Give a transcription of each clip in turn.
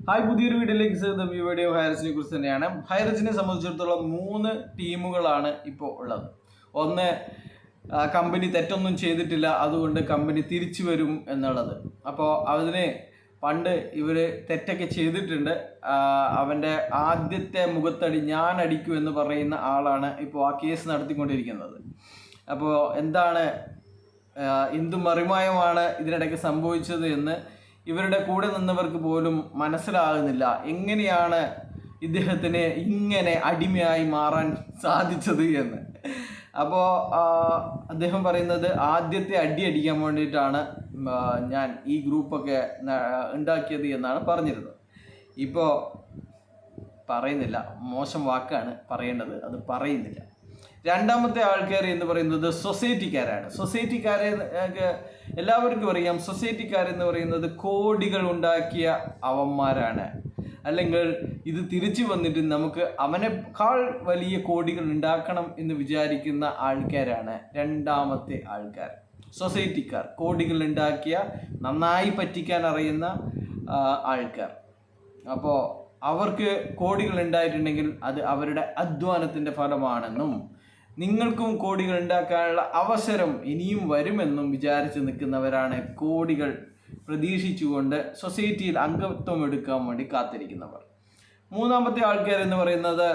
Hi, പുതിയൊരു വീഡിയോയിലേക്ക് സ്വാഗതം. ഈ വീഡിയോ ഹൈറിച്ചിനെ കുറിച്ച് തന്നെയാണ്. ഹൈറിച്ചിനെ സംബന്ധിച്ചിടത്തോളം 3 ടീമുകളാണ് ഇപ്പോൾ ഉള്ളത്. ഒന്ന്, കമ്പനി തെറ്റൊന്നും ചെയ്തിട്ടില്ല, അതുകൊണ്ട് കമ്പനി തിരിച്ചു വരും എന്നുള്ളത്. അപ്പോൾ അതിന് പണ്ട് ഇവർ തെറ്റൊക്കെ ചെയ്തിട്ടുണ്ട്. അവൻ്റെ ആദ്യത്തെ മുഖത്തടി ഞാൻ അടിക്കൂ എന്ന് പറയുന്ന ആളാണ് ഇപ്പോൾ ആ കേസ് നടത്തിക്കൊണ്ടിരിക്കുന്നത്. അപ്പോൾ എന്താണ് എന്തു മറിമായമാണ് ഇതിനിടയ്ക്ക് സംഭവിച്ചത് എന്ന് ഇവരുടെ കൂടെ നിന്നവർക്ക് പോലും മനസ്സിലാകുന്നില്ല. എങ്ങനെയാണ് ഇദ്ദേഹത്തിന് ഇങ്ങനെ അടിമയായി മാറാൻ സാധിച്ചത് എന്ന്. അപ്പോൾ അദ്ദേഹം പറയുന്നത് ആദ്യത്തെ അടി അടിക്കാൻ വേണ്ടിയിട്ടാണ് ഞാൻ ഈ ഗ്രൂപ്പൊക്കെ ഉണ്ടാക്കിയത് എന്നാണ് പറഞ്ഞിരുന്നത്. ഇപ്പോൾ പറയുന്നില്ല, മോശം വാക്കാണ് പറയേണ്ടത്, അത് പറയുന്നില്ല. രണ്ടാമത്തെ ആൾക്കാർ എന്ന് പറയുന്നത് സൊസൈറ്റിക്കാരാണ്. സൊസൈറ്റിക്കാരെ എല്ലാവർക്കും അറിയാം. സൊസൈറ്റിക്കാരെന്ന് പറയുന്നത് കോടികൾ ഉണ്ടാക്കിയ അവന്മാരാണ്. അല്ലെങ്കിൽ ഇത് തിരിച്ചു വന്നിട്ട് നമുക്ക് അവനേക്കാൾ വലിയ കോടികൾ ഉണ്ടാക്കണം എന്ന് വിചാരിക്കുന്ന ആൾക്കാരാണ് രണ്ടാമത്തെ ആൾക്കാർ, സൊസൈറ്റിക്കാർ. കോടികൾ ഉണ്ടാക്കിയ, നന്നായി പറ്റിക്കാൻ അറിയുന്ന ആൾക്കാർ. അപ്പോൾ അവർക്ക് കോടികൾ ഉണ്ടായിട്ടുണ്ടെങ്കിൽ അത് അവരുടെ അധ്വാനത്തിൻ്റെ ഫലമാണെന്നും നിങ്ങൾക്കും കോടികൾ ഉണ്ടാക്കാനുള്ള അവസരം ഇനിയും വരുമെന്നും വിചാരിച്ച് നിൽക്കുന്നവരാണ് കോടികൾ പ്രതീക്ഷിച്ചുകൊണ്ട് സൊസൈറ്റിയിൽ അംഗത്വം എടുക്കാൻ വേണ്ടി കാത്തിരിക്കുന്നവർ. മൂന്നാമത്തെ ആൾക്കാർ എന്ന് പറയുന്നത്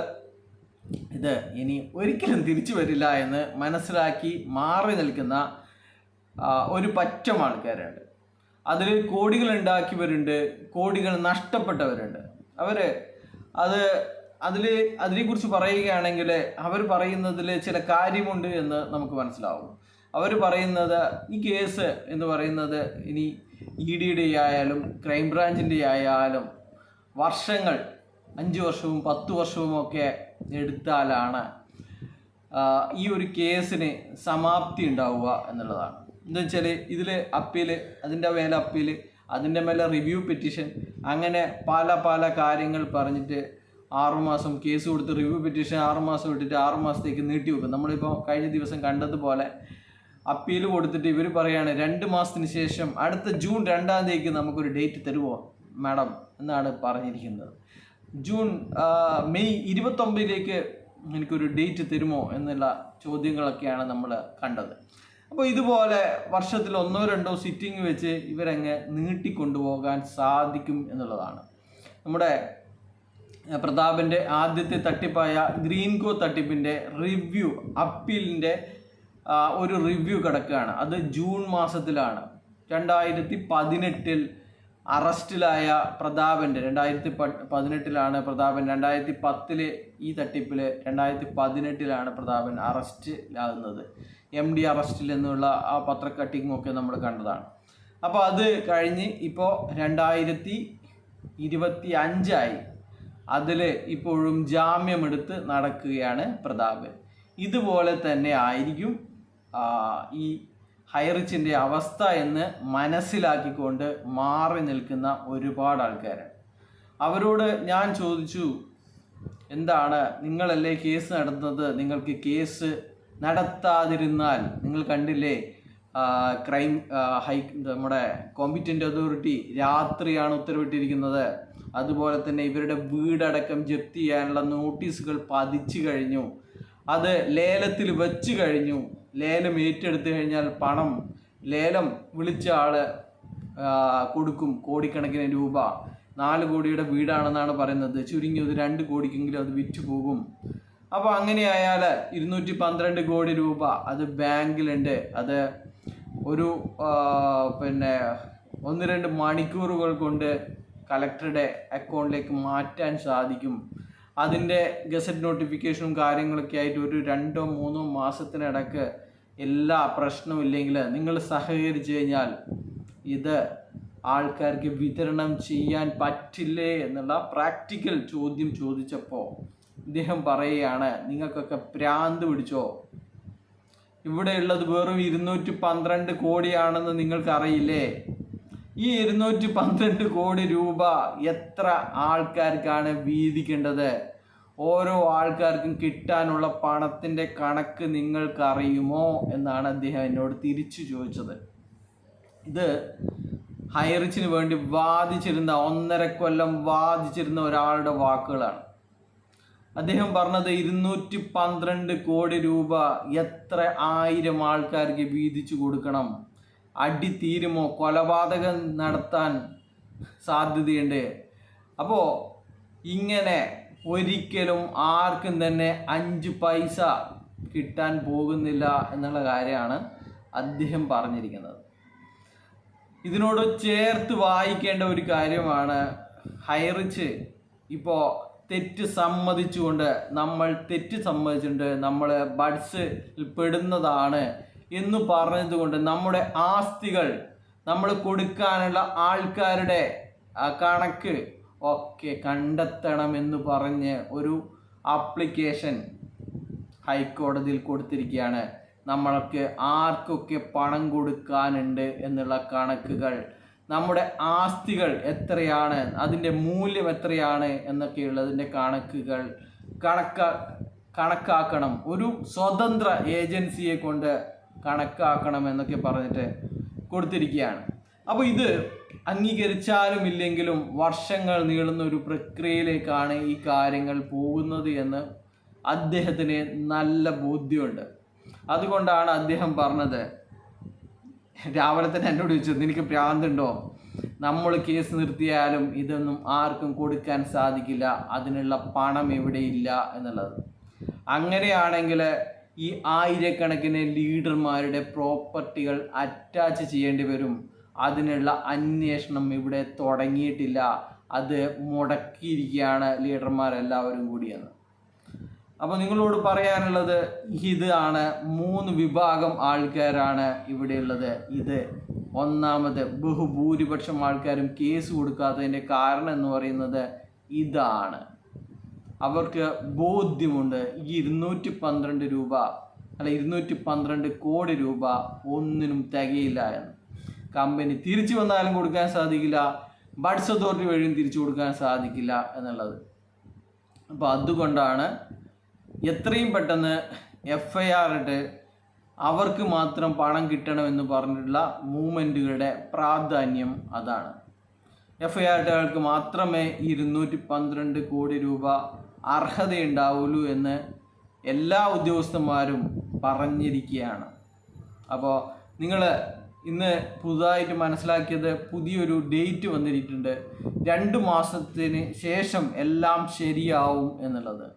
ഇത് ഇനി ഒരിക്കലും തിരിച്ചു വരില്ല എന്ന് മനസ്സിലാക്കി മാറി നിൽക്കുന്ന ഒരു പറ്റം ആൾക്കാരുണ്ട്. അതിൽ കോടികൾ ഉണ്ടാക്കിയവരുണ്ട്, കോടികൾ നഷ്ടപ്പെട്ടവരുണ്ട്. അതിനെക്കുറിച്ച് പറയുകയാണെങ്കിൽ അവർ പറയുന്നതിൽ ചില കാര്യമുണ്ട് എന്ന് നമുക്ക് മനസ്സിലാവും. അവർ പറയുന്നത് ഈ കേസ് എന്ന് പറയുന്നത് ഇനി EDയുടെ ആയാലും ക്രൈംബ്രാഞ്ചിൻ്റെ ആയാലും വർഷങ്ങൾ 5 വർഷവും 10 വർഷവും ഒക്കെ എടുത്താലാണ് ഈ ഒരു കേസിന് സമാപ്തി ഉണ്ടാവുക എന്നുള്ളതാണ്. എന്താ വെച്ചാൽ ഇതിൽ അപ്പീൽ, അതിൻ്റെ മേലെ അപ്പീൽ, അതിൻ്റെ മേലെ റിവ്യൂ പെറ്റീഷൻ, അങ്ങനെ പല കാര്യങ്ങൾ പറഞ്ഞിട്ട് 6 മാസം കേസ് കൊടുത്ത് റിവ്യൂ പെറ്റീഷൻ 6 മാസം ഇട്ടിട്ട് 6 മാസത്തേക്ക് നീട്ടി വെക്കും. നമ്മളിപ്പോൾ കഴിഞ്ഞ ദിവസം കണ്ടതുപോലെ അപ്പീൽ കൊടുത്തിട്ട് ഇവർ പറയുകയാണ് 2 മാസത്തിന് ശേഷം അടുത്ത ജൂൺ 2-ാം തീയതിക്ക് നമുക്കൊരു ഡേറ്റ് തരുമോ മാഡം എന്നാണ് പറഞ്ഞിരിക്കുന്നത്. മെയ് 29-ലേക്ക് എനിക്കൊരു ഡേറ്റ് തരുമോ എന്നുള്ള ചോദ്യങ്ങളൊക്കെയാണ് നമ്മൾ കണ്ടത്. അപ്പോൾ ഇതുപോലെ വർഷത്തിൽ 1-2 സിറ്റിംഗ് വെച്ച് ഇവരങ്ങ് നീട്ടിക്കൊണ്ടുപോകാൻ സാധിക്കും എന്നുള്ളതാണ്. നമ്മുടെ പ്രതാപൻ്റെ ആദ്യത്തെ തട്ടിപ്പായ ഗ്രീൻകോ തട്ടിപ്പിൻ്റെ റിവ്യൂ, അപ്പീലിൻ്റെ ഒരു റിവ്യൂ കിടക്കുകയാണ്. അത് ജൂൺ മാസത്തിലാണ്. 2018 അറസ്റ്റിലായ പ്രതാപൻ്റെ, 2018 പ്രതാപൻ, 2010 ഈ തട്ടിപ്പിൽ 2018 പ്രതാപൻ അറസ്റ്റിലാകുന്നത്. MD അറസ്റ്റിൽ എന്നുള്ള ആ പത്രക്കട്ടിങ്ങൊക്കെ നമ്മൾ കണ്ടതാണ്. അപ്പോൾ അത് കഴിഞ്ഞ് ഇപ്പോൾ 2025 അതിൽ ഇപ്പോഴും ജാമ്യമെടുത്ത് നടക്കുകയാണ് പ്രതാപൻ. ഇതുപോലെ തന്നെ ആയിരിക്കും ഈ ഹൈറിച്ചിൻ്റെ അവസ്ഥ എന്ന് മനസ്സിലാക്കിക്കൊണ്ട് മാറി നിൽക്കുന്ന ഒരുപാട് ആൾക്കാരാണ്. അവരോട് ഞാൻ ചോദിച്ചു, എന്താണ് നിങ്ങളല്ലേ കേസ് നടത്തുന്നത്, നിങ്ങൾക്ക് കേസ് നടത്താതിരുന്നാൽ, നിങ്ങൾ കണ്ടില്ലേ നമ്മുടെ കോമ്പിറ്റൻ്റ് അതോറിറ്റി രാത്രിയാണ് ഉത്തരവിട്ടിരിക്കുന്നത്. അതുപോലെ തന്നെ ഇവരുടെ വീടടക്കം ജപ്തി ചെയ്യാനുള്ള നോട്ടീസുകൾ പതിച്ചു കഴിഞ്ഞു. അത് ലേലത്തിൽ വെച്ച് കഴിഞ്ഞു. ലേലം ഏറ്റെടുത്തു കഴിഞ്ഞാൽ പണം ലേലം വിളിച്ച ആൾ കൊടുക്കും, കോടിക്കണക്കിന് രൂപ. 4 കോടിയുടെ വീടാണെന്നാണ് പറയുന്നത്. ചുരുങ്ങിയത് 2 കോടിക്കെങ്കിലും അത് വിറ്റ് പോകും. അപ്പോൾ അങ്ങനെയായാൽ 212 കോടി രൂപ അത് ബാങ്കിലുണ്ട്. അത് ഒരു 1-2 മണിക്കൂറുകൾ കൊണ്ട് കളക്ടറുടെ അക്കൗണ്ടിലേക്ക് മാറ്റാൻ സാധിക്കും. അതിൻ്റെ ഗസറ്റ് നോട്ടിഫിക്കേഷനും കാര്യങ്ങളൊക്കെ ആയിട്ട് ഒരു 2-3 മാസത്തിനിടക്ക് എല്ലാ പ്രശ്നവും ഇല്ലെങ്കിൽ നിങ്ങൾ സഹകരിച്ചു കഴിഞ്ഞാൽ ഇത് ആൾക്കാർക്ക് വിതരണം ചെയ്യാൻ പറ്റില്ലേ എന്നുള്ള പ്രാക്ടിക്കൽ ചോദ്യം ചോദിച്ചപ്പോൾ ഇദ്ദേഹം പറയുകയാണ്, നിങ്ങൾക്കൊക്കെ ഭ്രാന്ത് പിടിച്ചോ? ഇവിടെ ഉള്ളത് വെറും 212 കോടിയാണെന്ന് നിങ്ങൾക്കറിയില്ലേ? ഈ 212 കോടി രൂപ എത്ര ആൾക്കാർക്കാണ് വീതിക്കേണ്ടത്? ഓരോ ആൾക്കാർക്കും കിട്ടാനുള്ള പണത്തിൻ്റെ കണക്ക് നിങ്ങൾക്കറിയുമോ എന്നാണ് അദ്ദേഹം എന്നോട് തിരിച്ചു ചോദിച്ചത്. ഇത് ഹൈറിച്ചിന് വേണ്ടി വാദിച്ചിരുന്ന 1.5 കൊല്ലം വാദിച്ചിരുന്ന ഒരാളുടെ വാക്കുകളാണ്. അദ്ദേഹം പറഞ്ഞത് 212 കോടി രൂപ എത്ര 1000 ആൾക്കാർക്ക് വീതിച്ചു കൊടുക്കണം, അടി തീരുമോ, കൊലപാതകം നടത്താൻ സാധ്യതയുണ്ട്. അപ്പോൾ ഇങ്ങനെ ഒരിക്കലും ആർക്കും തന്നെ 5 പൈസ കിട്ടാൻ പോകുന്നില്ല എന്നുള്ള കാര്യമാണ് അദ്ദേഹം പറഞ്ഞിരിക്കുന്നത്. ഇതിനോട് ചേർത്ത് വായിക്കേണ്ട ഒരു കാര്യമാണ്, ഹൈറിച്ച് ഇപ്പോൾ തെറ്റ് സമ്മതിച്ചുകൊണ്ട് നമ്മൾ തെറ്റ് സമ്മതിച്ചിട്ടുണ്ട്, നമ്മൾ ബഡ്സ് പെടുന്നതാണ് എന്ന് പറഞ്ഞതുകൊണ്ട് നമ്മുടെ ആസ്തികൾ നമ്മൾ കൊടുക്കാനുള്ള ആൾക്കാരുടെ കണക്ക് ഒക്കെ കണ്ടെത്തണമെന്ന് പറഞ്ഞ് ഒരു ആപ്ലിക്കേഷൻ ഹൈക്കോടതിയിൽ കൊടുത്തിരിക്കുകയാണ്. നമ്മൾക്ക് ആർക്കൊക്കെ പണം കൊടുക്കാനുണ്ട് എന്നുള്ള കണക്കുകൾ, നമ്മുടെ ആസ്തികൾ എത്രയാണ്, അതിൻ്റെ മൂല്യം എത്രയാണ് എന്നൊക്കെയുള്ളതിൻ്റെ കണക്കുകൾ കണക്കാക്കണം. ഒരു സ്വതന്ത്ര ഏജൻസിയെ കൊണ്ട് കണക്കാക്കണം എന്നൊക്കെ പറഞ്ഞിട്ട് കൊടുത്തിരിക്കുകയാണ്. അപ്പോൾ ഇത് അംഗീകരിച്ചാലും ഇല്ലെങ്കിലും വർഷങ്ങൾ നീളുന്ന ഒരു പ്രക്രിയയിലേക്കാണ് ഈ കാര്യങ്ങൾ പോകുന്നത് എന്ന് അദ്ദേഹത്തിന് നല്ല ബോധ്യമുണ്ട്. അതുകൊണ്ടാണ് അദ്ദേഹം പറഞ്ഞത്, രാവിലെ തന്നെ എന്നോട് ചോദിച്ചത്, നിനക്ക് ഭ്രാന്തുണ്ടോ, നമ്മൾ കേസ് നിർത്തിയാലും ഇതൊന്നും ആർക്കും കൊടുക്കാൻ സാധിക്കില്ല, അതിനുള്ള പണം എവിടെയില്ല എന്നുള്ളത്. അങ്ങനെയാണെങ്കിൽ ഈ ആയിരക്കണക്കിന് ലീഡർമാരുടെ പ്രോപ്പർട്ടികൾ അറ്റാച്ച് ചെയ്യേണ്ടി വരും. അതിനുള്ള അന്വേഷണം ഇവിടെ തുടങ്ങിയിട്ടില്ല, അത് മുടക്കിയിരിക്കുകയാണ് ലീഡർമാരെല്ലാവരും കൂടിയെന്ന്. അപ്പോൾ നിങ്ങളോട് പറയാനുള്ളത് ഇതാണ്, 3 വിഭാഗം ആൾക്കാരാണ് ഇവിടെയുള്ളത്. ഇത് ഒന്നാമത്, ബഹുഭൂരിപക്ഷം ആൾക്കാരും കേസ് കൊടുക്കാത്തതിൻ്റെ കാരണം എന്ന് പറയുന്നത് ഇതാണ്. അവർക്ക് ബോധ്യമുണ്ട് ഈ 212 കോടി രൂപ ഒന്നിനും തികയില്ല എന്ന്. കമ്പനി തിരിച്ചു വന്നാലും കൊടുക്കാൻ സാധിക്കില്ല, ബഡ്സ് അതോറിറ്റി വഴിയും തിരിച്ചു കൊടുക്കാൻ സാധിക്കില്ല എന്നുള്ളത്. അപ്പോൾ അതുകൊണ്ടാണ് എത്രയും പെട്ടെന്ന് FIR ഇട്ട് അവർക്ക് മാത്രം പണം കിട്ടണമെന്ന് പറഞ്ഞിട്ടുള്ള മൂവ്മെൻറ്റുകളുടെ പ്രാധാന്യം അതാണ്. FIR ഇട്ടവർക്ക് മാത്രമേ 212 കോടി രൂപ അർഹതയുണ്ടാവുള്ളൂ എന്ന് എല്ലാ ഉദ്യോഗസ്ഥന്മാരും പറഞ്ഞിരിക്കുകയാണ്. അപ്പോൾ നിങ്ങൾ ഇന്ന് പുതുതായിട്ട് മനസ്സിലാക്കിയത്, പുതിയൊരു ഡേറ്റ് വന്നിരിക്കുന്നുണ്ട്, 2 മാസത്തിന് ശേഷം എല്ലാം ശരിയാവും എന്നുള്ളത്.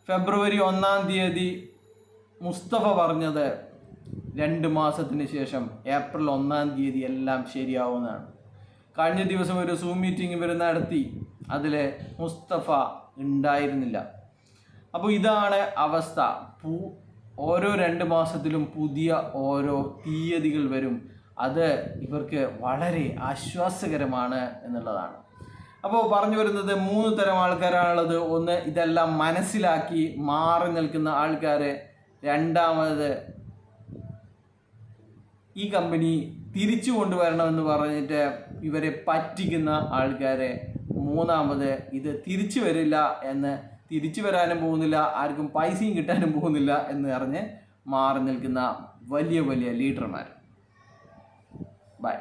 ഫെബ്രുവരി 1-ാം തീയതി മുസ്തഫ പറഞ്ഞത് 2 മാസത്തിന് ശേഷം ഏപ്രിൽ 1-ാം തീയതി എല്ലാം ശരിയാവുന്നതാണ്. കഴിഞ്ഞ ദിവസം ഒരു സൂം മീറ്റിംഗ് ഇവർ നടത്തി, അതിൽ മുസ്തഫ ഉണ്ടായിരുന്നില്ല. അപ്പോൾ ഇതാണ് അവസ്ഥ. ഓരോ 2 മാസത്തിലും പുതിയ ഓരോ തീയതികൾ വരും. അത് ഇവർക്ക് വളരെ ആശ്വാസകരമാണ് എന്നുള്ളതാണ്. അപ്പോൾ പറഞ്ഞു വരുന്നത് 3 തരം ആൾക്കാരാണുള്ളത്. ഒന്ന്, ഇതെല്ലാം മനസ്സിലാക്കി മാറി നിൽക്കുന്ന ആൾക്കാർ. രണ്ടാമത്, ഈ കമ്പനി തിരിച്ചു കൊണ്ടുവരണമെന്ന് പറഞ്ഞിട്ട് ഇവരെ പറ്റിക്കുന്ന ആൾക്കാർ. മൂന്നാമത്, ഇത് തിരിച്ചു വരില്ല എന്ന്, തിരിച്ചു വരാനും പോകുന്നില്ല, ആർക്കും പൈസയും കിട്ടാനും പോകുന്നില്ല എന്ന് പറഞ്ഞ് മാറി നിൽക്കുന്ന വലിയ വലിയ ലീഡർമാർ. ബൈ.